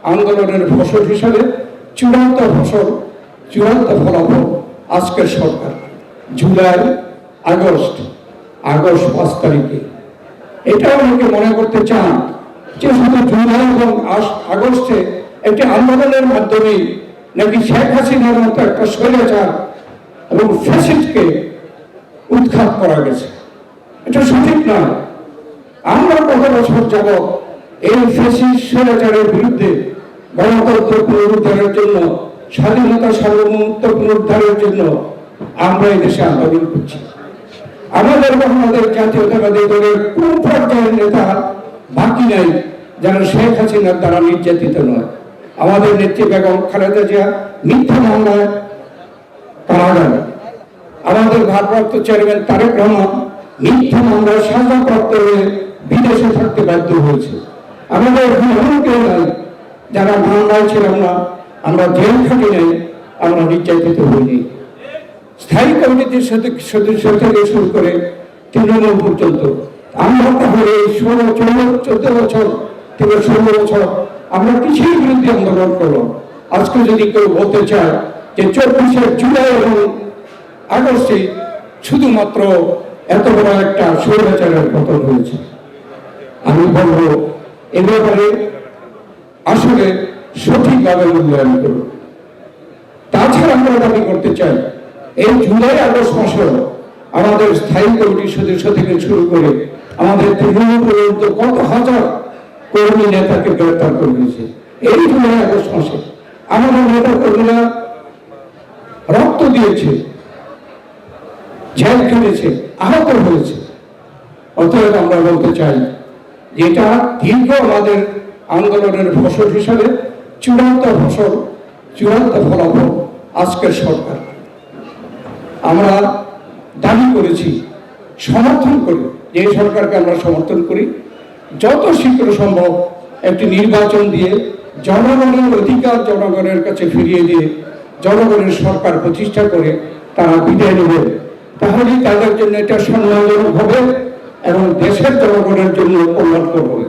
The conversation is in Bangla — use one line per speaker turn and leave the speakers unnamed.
আন্দোলনের ফসল হিসাবে চূড়ান্ত ফলাফল আজকের সরকার। জুলাই আগস্ট 5 তারিখে এটা অনেকে মনে করতে চান যে শুধু জুলাই এবং আগস্টে একটি আন্দোলনের মাধ্যমে নাকি শেখ হাসিনার মতো একটা স্বৈরাচার এবং ফ্যাসিস্টকে উৎখাত করা গেছে। এটা সঠিক নয়। আমরা কত বছর যাবৎ এই ফ্যাসিস্ট স্বৈরাচারের বিরুদ্ধে গণতন্ত্র পুনরুদ্ধারের জন্য, স্বাধীনতা সার্বভৌমত্ব পুনরুদ্ধারের জন্য আমরা এই দেশে আন্দোলন করছি। আমাদের বাংলাদেশ জাতীয়তাবাদী দলের কোন পর্যায়ের নেতা বাকি নাই যারা শেখ হাসিনার দ্বারা নির্যাতিত নয়। আমাদের নেত্রী বেগম খালেদা জিয়া মিথ্যা মামলায় কারাগারে, আমাদের ভারপ্রাপ্ত চেয়ারম্যান তারেক রহমান মিথ্যা মামলায় সাজাপ্রাপ্ত হয়ে বিদেশে থাকতে বাধ্য হয়েছে। আমাদের এমন কেউ নাই যারা মামলায় ছিলাম না, আমরা জেল খাটি নাই, আমরা নির্যাতিত হইনি। স্থায়ী কমিটির সদস্য থেকে শুরু করে তৃণমূল পর্যন্ত আমরা তাহলে 14 বছর থেকে 16 বছর আমরা কিছুর বিরুদ্ধে আন্দোলন করলাম। আজকে যদি কেউ বলতে চায় যে 24শে জুলাই এবং আগস্টে শুধুমাত্র এত বড় একটা স্বৈরাচারের পতন হয়েছে, আমি বলবো এ ব্যাপারে আসলে সঠিকভাবে মূল্যায়ন করুন। তাছাড়া আমরা দাবি করতে চাই এই জুলাই আগস্ট মাসে আমাদের স্থায়ী কমিটির সদস্য থেকে শুরু করে আমাদের তৃণমূল পর্যন্ত কত হাজার কর্মী নেতাকে গ্রেফতার করে দিয়েছে। এই জুলাই আগস্ট মাসে আমাদের নেতা কর্মীরা রক্ত দিয়েছে, জেল খেটেছে, আহত হয়েছে। অতএব আমরা বলতে চাই যেটা দীর্ঘ আমাদের আন্দোলনের ফসল হিসাবে চূড়ান্ত ফলাফল আজকের সরকার। আমরা দাবি করেছি, সমর্থন করি, যে সরকারকে আমরা সমর্থন করি যত শীঘ্র সম্ভব একটি নির্বাচন দিয়ে জনগণের অধিকার জনগণের কাছে ফিরিয়ে দিয়ে জনগণের সরকার প্রতিষ্ঠা করে তারা বিদায় নেবে। তাহলেই তাদের জন্য এটা সম্মানজনক হবে এবং দেশের জনগণের জন্য কল্যাণকর হবে।